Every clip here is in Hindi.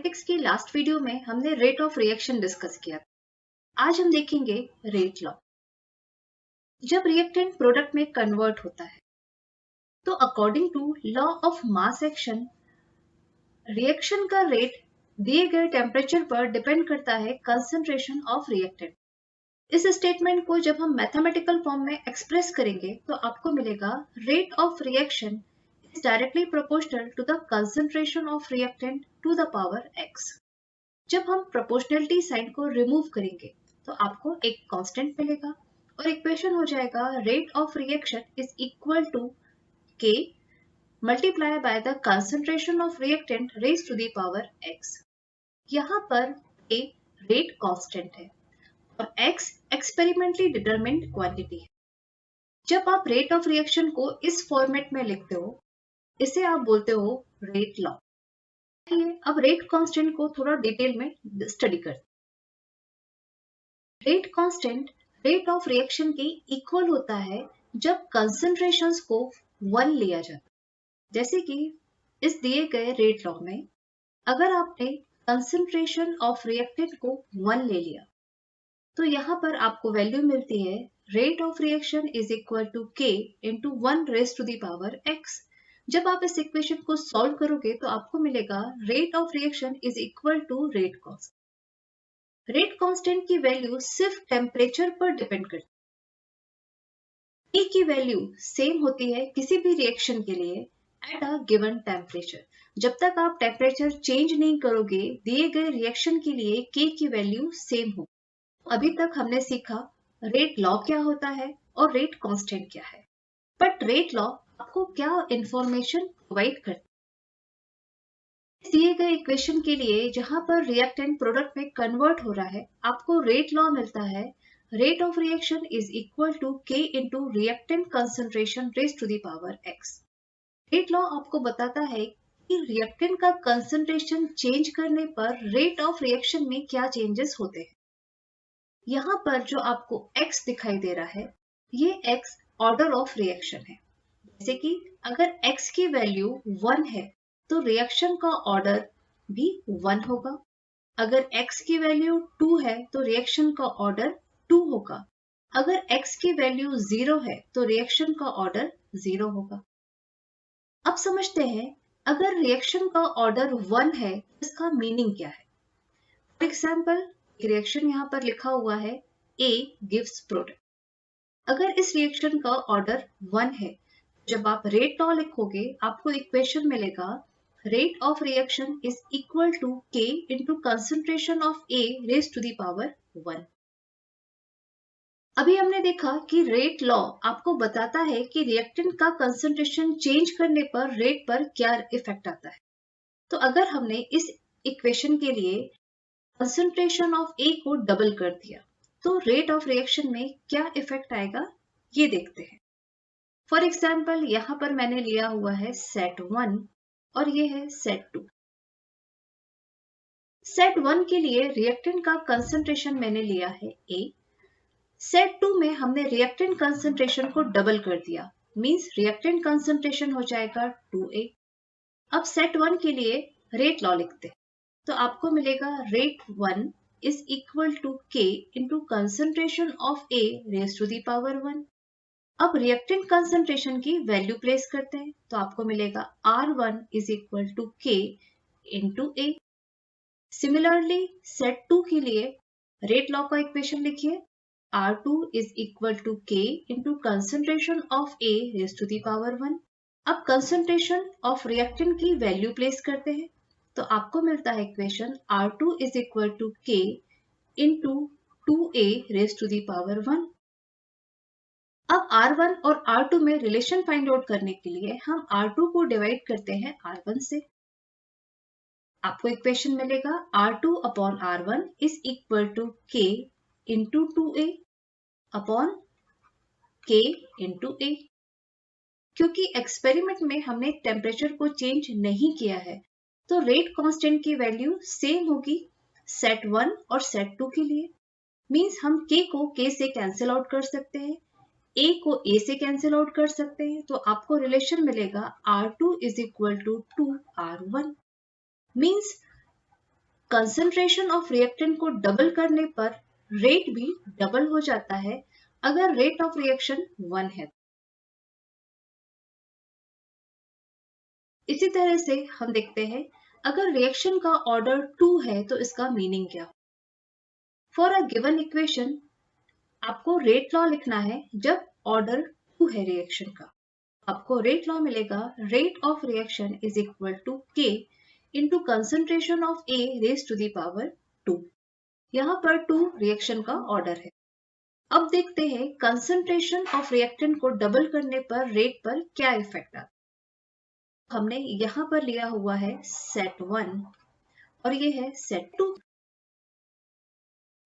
किनेटिक्स की लास्ट वीडियो में हमने रेट ऑफ रिएक्शन डिस्कस किया था। आज हम देखेंगे रेट लॉ। जब रिएक्टेंट प्रोडक्ट में कन्वर्ट होता है तो according to law of mass action reaction का रेट दिए गए टेम्परेचर पर डिपेंड करता है कंसंट्रेशन ऑफ रिएक्टेंट। इस स्टेटमेंट को जब हम मैथमेटिकल फॉर्म में एक्सप्रेस करेंगे तो आपको मिलेगा rate of reaction is directly proportional to the concentration of reactant to the power x। जब हम प्रोपोर्शनलिटी साइन को रिमूव करेंगे तो आपको एक कांस्टेंट मिलेगा और इक्वेशन हो जाएगा rate of reaction is equal to k multiply by the concentration of reactant raise to the power x। यहाँ पर k रेट कांस्टेंट है और x एक्सपेरिमेंटली डिटरमिन्ड क्वांटिटी है। जब आप रेट ऑफ रिएक्शन को इस फॉर्मेट में लिखते हो इसे आप बोलते हो रेट लॉ। अब रेट कांस्टेंट को थोड़ा डिटेल में स्टडी करते हैं। Rate constant rate of reaction के इक्वल होता है जब कंसंट्रेशंस को 1 लिया जाता है। जैसे कि इस दिए गए रेट लॉ में अगर आपने कंसंट्रेशन ऑफ रिएक्टेंट को 1 ले लिया तो यहाँ पर आपको वैल्यू मिलती है rate of reaction is equal to k into 1 raise to the power x। जब आप इस इक्वेशन को सॉल्व करोगे तो आपको मिलेगा rate of reaction is equal to rate constant. Rate constant की वैल्यू सिर्फ टेम्परेचर पर डिपेंड करती है। T की वैल्यू सेम होती है किसी भी रिएक्शन के लिए एट अ गिवन टेम्परेचर। जब तक आप टेम्परेचर चेंज नहीं करोगे दिए गए रिएक्शन के लिए K की वैल्यू सेम हो। अभी तक हमने सीखा रेट लॉ क्या होता है और रेट कांस्टेंट क्या है, बट रेट लॉ आपको क्या इंफॉर्मेशन प्रोवाइड करता है। दिए गए इक्वेशन के लिए जहां पर रिएक्टेंट प्रोडक्ट में कन्वर्ट हो रहा है आपको रेट लॉ मिलता है rate of reaction is equal to k into reactant concentration raise to the power x। Rate law आपको बताता है कि रिएक्टेंट का कंसंट्रेशन चेंज करने पर रेट ऑफ रिएक्शन में क्या चेंजेस होते हैं। यहाँ पर जो आपको x दिखाई दे रहा है ये x ऑर्डर ऑफ रिएक्शन है। जैसे कि अगर x की वैल्यू 1 है तो रिएक्शन का ऑर्डर भी 1 होगा। अगर x की वैल्यू 2 है तो रिएक्शन का ऑर्डर 2 होगा। अगर x की वैल्यू 0 है तो रिएक्शन का ऑर्डर 0 होगा। अब समझते हैं अगर रिएक्शन का ऑर्डर 1 है इसका मीनिंग क्या है। फॉर एग्जाम्पल रिएक्शन यहाँ पर लिखा हुआ है A गिव्स प्रोडक्ट। अगर इस रिएक्शन का ऑर्डर 1 है जब आप रेट लॉ लिखोगे आपको इक्वेशन मिलेगा rate of reaction is equal to k into concentration of A raise to the power 1। अभी हमने देखा कि रेट लॉ आपको बताता है कि रिएक्टेंट का कंसंट्रेशन चेंज करने पर रेट पर क्या इफेक्ट आता है। तो अगर हमने इस इक्वेशन के लिए कंसंट्रेशन ऑफ A को डबल कर दिया तो रेट ऑफ रिएक्शन में क्या इफेक्ट आएगा ये देखते हैं। फॉर एग्जाम्पल यहाँ पर मैंने लिया हुआ है सेट 1 और ये है सेट 2। सेट 1 के लिए रिएक्टेंट का कंसंट्रेशन मैंने लिया है A। सेट 2 में हमने रिएक्टेंट कंसंट्रेशन को डबल कर दिया मींस रिएक्टेंट कंसंट्रेशन हो जाएगा 2A। अब सेट 1 के लिए रेट लॉ लिखते हैं तो आपको मिलेगा rate 1 is equal to k into concentration of A raise to the power 1। अब रिएक्टेंट कंसंट्रेशन की वैल्यू प्लेस करते हैं तो आपको मिलेगा R1 is equal to k into A। Similarly set 2 के लिए रेट लॉ का इक्वेशन लिखिए R2 is equal to k into concentration of A raise to the power 1। अब कंसंट्रेशन ऑफ रिएक्टेंट की वैल्यू प्लेस करते हैं तो आपको मिलता है equation R2 is equal to k into 2A raise to the power 1। अब R1 और R2 में रिलेशन फाइंड आउट करने के लिए हम R2 को डिवाइड करते हैं R1 से। आपको इक्वेशन मिलेगा R2 upon R1 is equal to k into 2A upon k into A। क्योंकि एक्सपेरिमेंट में हमने टेम्परेचर को चेंज नहीं किया है तो रेट कांस्टेंट की वैल्यू सेम होगी सेट 1 और सेट 2 के लिए। मींस हम k को k से कैंसिल आउट कर सकते हैं A को A से कैंसिल आउट कर सकते हैं तो आपको रिलेशन मिलेगा R2 is equal to 2R1। Means concentration of reactant को डबल करने पर रेट भी डबल हो जाता है अगर रेट ऑफ रिएक्शन 1 है। इसी तरह से हम देखते हैं अगर रिएक्शन का ऑर्डर 2 है तो इसका मीनिंग क्या? फॉर अ गिवन इक्वेशन आपको रेट लॉ लिखना है जब ऑर्डर 2 है रिएक्शन का। आपको रेट लॉ मिलेगा rate of reaction is equal to k into concentration of A raise to the power 2। यहाँ पर 2 रिएक्शन का ऑर्डर है। अब देखते हैं कंसंट्रेशन ऑफ रिएक्टेंट को डबल करने पर रेट पर क्या इफेक्ट आता है। हमने यहाँ पर लिया हुआ है सेट 1 और ये है सेट 2।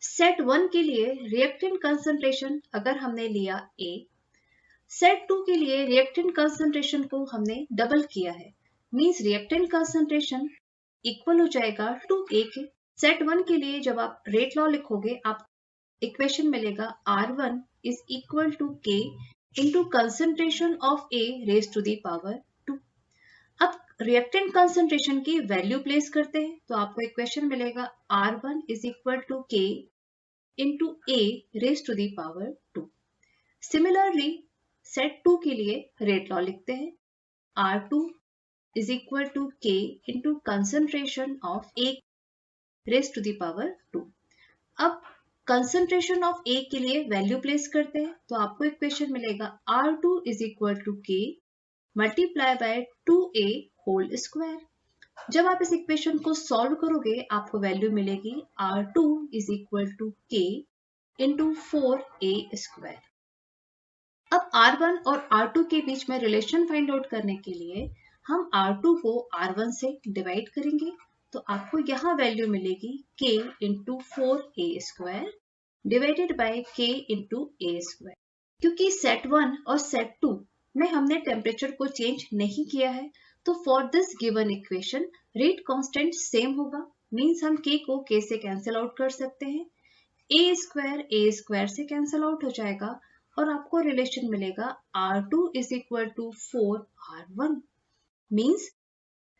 सेट 1 के लिए रिएक्टेंट कंसंट्रेशन अगर हमने लिया A, सेट 2 के लिए रिएक्टेंट कंसंट्रेशन को हमने डबल किया है, मींस रिएक्टेंट कंसंट्रेशन इक्वल हो जाएगा 2A के। सेट 1 के लिए जब आप रेट लॉ लिखोगे आप इक्वेशन मिलेगा R1 is equal to K into concentration of A raise to the power 2। अब रिएक्टेंट कंसंट्रेशन की वैल्यू प्लेस करते हैं तो आपको इक्वेशन मिलेगा R1 is equal to K into A raise to the power 2। Similarly set 2 के लिए रेट लॉ लिखते हैं R2 is equal to K into concentration of A raise to the power 2। अब कंसंट्रेशन ऑफ A के लिए वैल्यू प्लेस करते हैं तो आपको इक्वेशन मिलेगा R2 is equal to K multiply by 2A whole square. जब आप इस इक्वेशन को सॉल्व करोगे आपको वैल्यू मिलेगी R2 is equal to K into 4A square. अब R1 और R2 के बीच में रिलेशन फाइंड आउट करने के लिए हम R2 को R1 से डिवाइड करेंगे तो आपको यहाँ वैल्यू मिलेगी K into 4A square divided by K into A square. क्योंकि सेट 1 और सेट 2 में हमने टेम्परेचर को चेंज नहीं किया है तो for this given equation rate constant same होगा, मींस हम K को K से कैंसिल आउट कर सकते हैं। A स्क्वायर से कैंसिल आउट हो जाएगा और आपको रिलेशन मिलेगा R2 is equal to 4R1। Means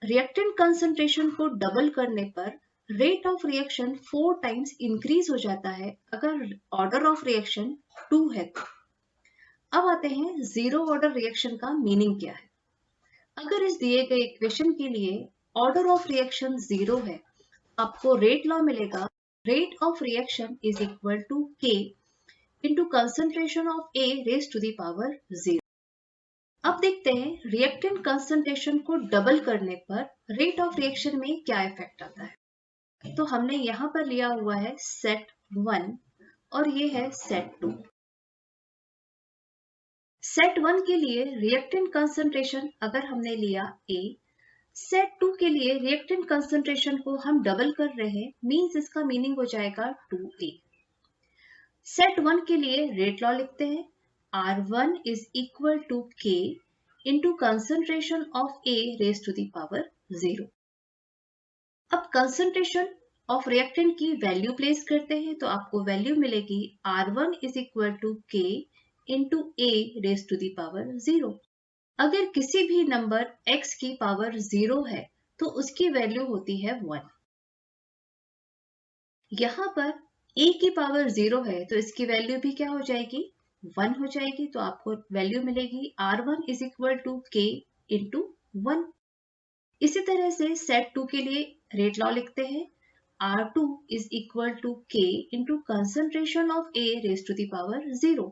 reactant concentration को डबल करने पर rate of reaction 4 times increase हो जाता है अगर ऑर्डर ऑफ रिएक्शन 2 है तो। अब आते हैं जीरो ऑर्डर रिएक्शन का मीनिंग क्या है। अगर इस दिए गए इक्वेशन के लिए ऑर्डर ऑफ रिएक्शन 0 है आपको रेट लॉ मिलेगा rate of reaction is equal to K into concentration of A raise to the power 0। अब देखते हैं रिएक्टेंट कंसंट्रेशन को डबल करने पर रेट ऑफ रिएक्शन में क्या इफेक्ट आता है। तो हमने यहाँ पर लिया हुआ है सेट 1 और ये है सेट 2। सेट 1 के लिए रिएक्टेंट कंसंट्रेशन अगर हमने लिया A, सेट 2 के लिए रिएक्टेंट कंसंट्रेशन को हम डबल कर रहे हैं, मींस इसका मीनिंग हो जाएगा 2A। सेट 1 के लिए रेट लॉ लिखते हैं R1 is equal to K into concentration of A raise to the power 0। अब कंसंट्रेशन ऑफ रिएक्टेंट की वैल्यू प्लेस करते हैं तो आपको वैल्यू मिलेगी R1 is equal to K into A raise to the power 0। अगर किसी भी नंबर x की पावर 0 है तो उसकी वैल्यू होती है 1। यहाँ पर a की पावर 0 है तो इसकी वैल्यू भी क्या हो जाएगी 1 हो जाएगी। तो आपको वैल्यू मिलेगी R1 is equal to K into 1। इसी तरह से सेट 2 के लिए रेट लॉ लिखते हैं R2 is equal to K into concentration of A raise to the power 0।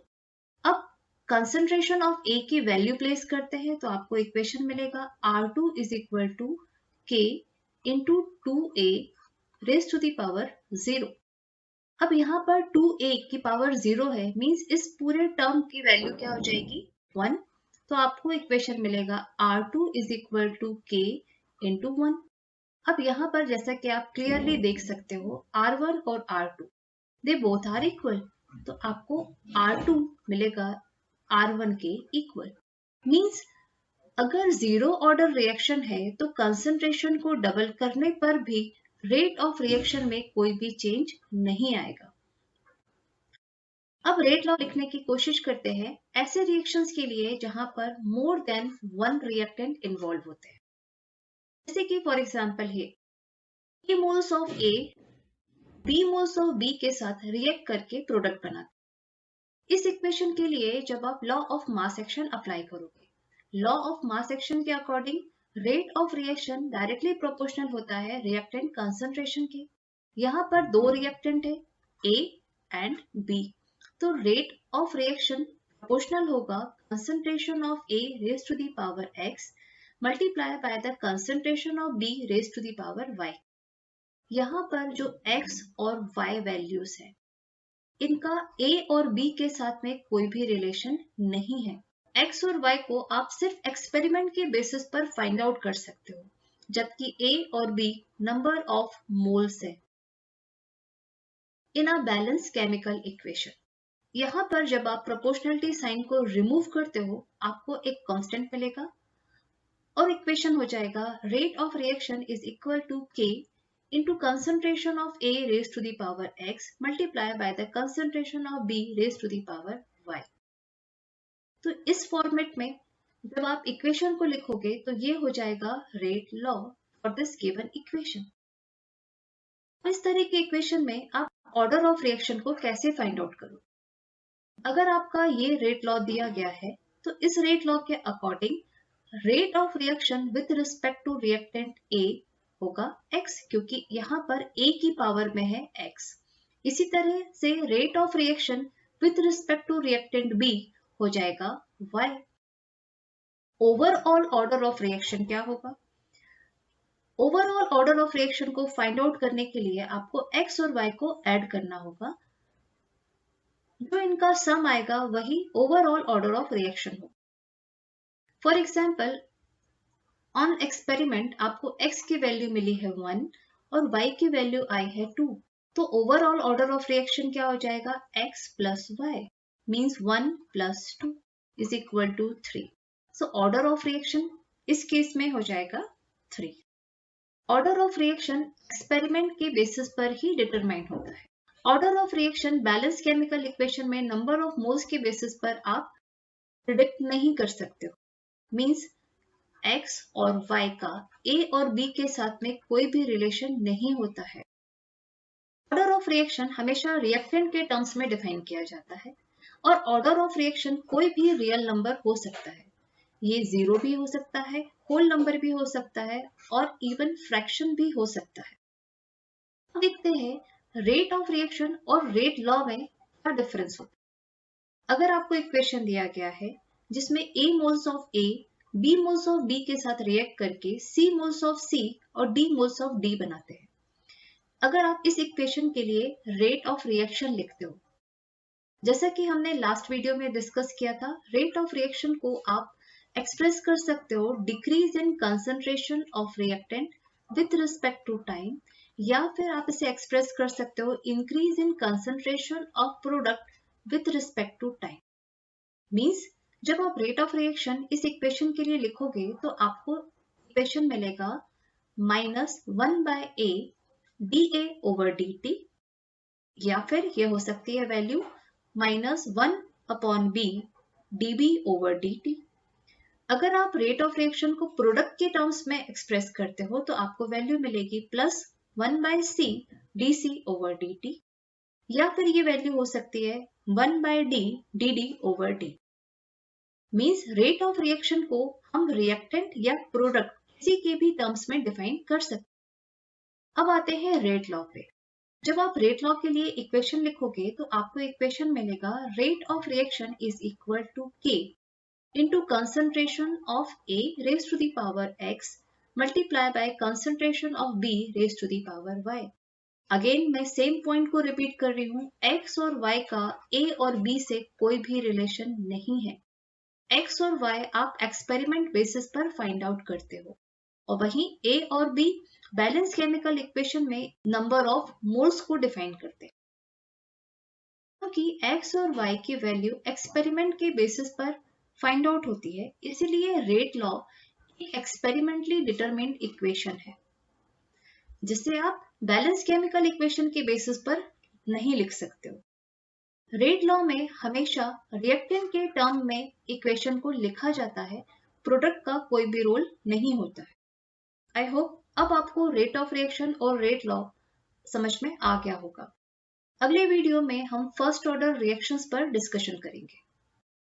अब कंसंट्रेशन ऑफ A की वैल्यू प्लेस करते हैं तो आपको इक्वेशन मिलेगा R2 is equal to K into 2A raise to the power 0। अब यहाँ पर 2A की पावर 0 है, मींस इस पूरे टर्म की वैल्यू क्या हो जाएगी 1। तो आपको इक्वेशन मिलेगा R2 is equal to K into 1। अब यहाँ पर जैसा कि आप क्लियरली देख सकते हो R1 और R2 they both are equal, तो आपको R2 मिलेगा R1 के इक्वल। मींस अगर जीरो ऑर्डर रिएक्शन है तो कंसंट्रेशन को डबल करने पर भी रेट ऑफ रिएक्शन में कोई भी चेंज नहीं आएगा। अब रेट लॉ लिखने की कोशिश करते हैं ऐसे रिएक्शंस के लिए जहां पर मोर देन 1 रिएक्टेंट इन्वॉल्व होते हैं, जैसे कि फॉर एग्जांपल है A moles of A B moles of B के साथ रिएक्ट करके प्रोडक्ट बनाते। इस इक्वेशन के लिए जब आप law of mass action apply करोगे, लॉ ऑफ मास एक्शन के according rate of reaction directly proportional होता है रिएक्टेंट कंसंट्रेशन के। यहाँ पर दो रिएक्टेंट है A एंड B, तो रेट ऑफ रिएक्शन प्रोपोर्शनल होगा concentration of A raise to the power X multiply by the concentration of B raise to the power Y। यहाँ पर जो X और Y वैल्यूज है, इनका A और B के साथ में कोई भी रिलेशन नहीं है। X और Y को आप सिर्फ एक्सपेरिमेंट के बेसिस पर फाइंड आउट कर सकते हो, जबकि A और B नंबर ऑफ मोल्स है। इन अ बैलेंस केमिकल इक्वेशन, यहाँ पर जब आप प्रोपोर्शनलिटी साइन को रिमूव करते हो, आपको एक कांस्टेंट मिलेगा और इक्वेशन हो जाएगा rate of reaction is equal to K into concentration of A raised to the power X multiplied by the concentration of B raised to the power Y। तो इस फॉर्मेट में जब आप इक्वेशन को लिखोगे तो ये हो जाएगा rate law for this given equation. इस तरह के इक्वेशन में आप ऑर्डर ऑफ रिएक्शन को कैसे फाइंड आउट करो? अगर आपका ये रेट लॉ दिया गया है तो इस रेट लॉ के according rate of reaction with respect to reactant A होगा X, क्योंकि यहाँ पर A की पावर में है X। इसी तरह से rate of reaction with respect to reactant B हो जाएगा Y। Overall order of reaction क्या होगा? ओवरऑल ऑर्डर ऑफ रिएक्शन को फाइंड आउट करने के लिए आपको X और Y को ऐड करना होगा, जो इनका सम आएगा वही ओवरऑल ऑर्डर ऑफ रिएक्शन होगा। फॉर एग्जाम्पल, ऑन एक्सपेरिमेंट आपको X की वैल्यू मिली है 1 और Y की वैल्यू आई है 2, तो ओवरऑल ऑर्डर ऑफ रिएक्शन क्या हो जाएगा? X plus Y means 1 plus 2 is equal to 3। So order of reaction इस केस में हो जाएगा 3। ऑर्डर ऑफ रिएक्शन एक्सपेरिमेंट के बेसिस पर ही डिटरमाइन होता है। Order of reaction balance chemical equation में नंबर ऑफ मोल्स के बेसिस पर आप प्रिडिक्ट नहीं कर सकते हो। मीन्स X और Y का A और B के साथ में कोई भी रिलेशन नहीं होता है। ऑर्डर ऑफ रिएक्शन हमेशा रिएक्टेंट के टर्म्स में डिफाइन किया जाता है और ऑर्डर ऑफ रिएक्शन कोई भी रियल नंबर हो सकता है। ये 0 भी हो सकता है, होल नंबर भी हो सकता है और इवन फ्रैक्शन भी हो सकता है। अब देखते हैं रेट ऑफ रिएक्शन और रेट लॉ में क्या डिफरेंस होता है। अगर आपको इक्वेशन दिया गया है जिसमें A moles of A B moles of B के साथ रिएक्ट करके C मोल्स ऑफ C और D मोल्स ऑफ D बनाते हैं। अगर आप इस इक्वेशन के लिए रेट ऑफ रिएक्शन लिखते हो, जैसा कि हमने लास्ट वीडियो में डिस्कस किया था, रेट ऑफ रिएक्शन को आप एक्सप्रेस कर सकते हो decrease in concentration of reactant with respect to time, या फिर आप इसे एक्सप्रेस कर सकते हो increase in concentration of product with respect to time. Means जब आप रेट ऑफ रिएक्शन इस इक्वेशन के लिए लिखोगे तो आपको इक्वेशन मिलेगा -1/A dA over dt, या फिर ये हो सकती है value -1/B dB over dt। अगर आप रेट ऑफ रिएक्शन को प्रोडक्ट के टर्म्स में एक्सप्रेस करते हो तो आपको वैल्यू मिलेगी +1/C dC over dt, या फिर ये वैल्यू हो सकती है 1/D dd over d। Means rate of reaction को हम रिएक्टेंट या प्रोडक्ट किसी के भी टर्म्स में डिफाइन कर सकते। अब आते हैं रेट लॉ पे। जब आप रेट लॉ के लिए इक्वेशन लिखोगे तो आपको इक्वेशन मिलेगा rate of reaction is equal to K into concentration of A raise to the power X multiply by concentration of B raise to the power Y। Again मैं सेम पॉइंट को रिपीट कर रही हूँ, X और Y का A और B से कोई भी रिलेशन नहीं है। X और Y आप एक्सपेरिमेंट बेसिस पर फाइंड आउट करते हो, और वहीं A और B बैलेंस केमिकल इक्वेशन में नंबर ऑफ मोल्स को डिफाइन करते हैं। क्योंकि X और Y की वैल्यू एक्सपेरिमेंट के बेसिस पर फाइंड आउट होती है, इसीलिए रेट लॉ एक एक्सपेरिमेंटली डिटरमिन्ड इक्वेशन है जिसे आप बैलेंस केमिकल इक्वेशन के बेसिस पर नहीं लिख सकते हो। रेट लॉ में हमेशा रिएक्टेंट के टर्म में इक्वेशन को लिखा जाता है, प्रोडक्ट का कोई भी रोल नहीं होता है। आई होप अब आपको रेट ऑफ रिएक्शन और रेट लॉ समझ में आ गया होगा। अगले वीडियो में हम फर्स्ट ऑर्डर रिएक्शंस पर डिस्कशन करेंगे।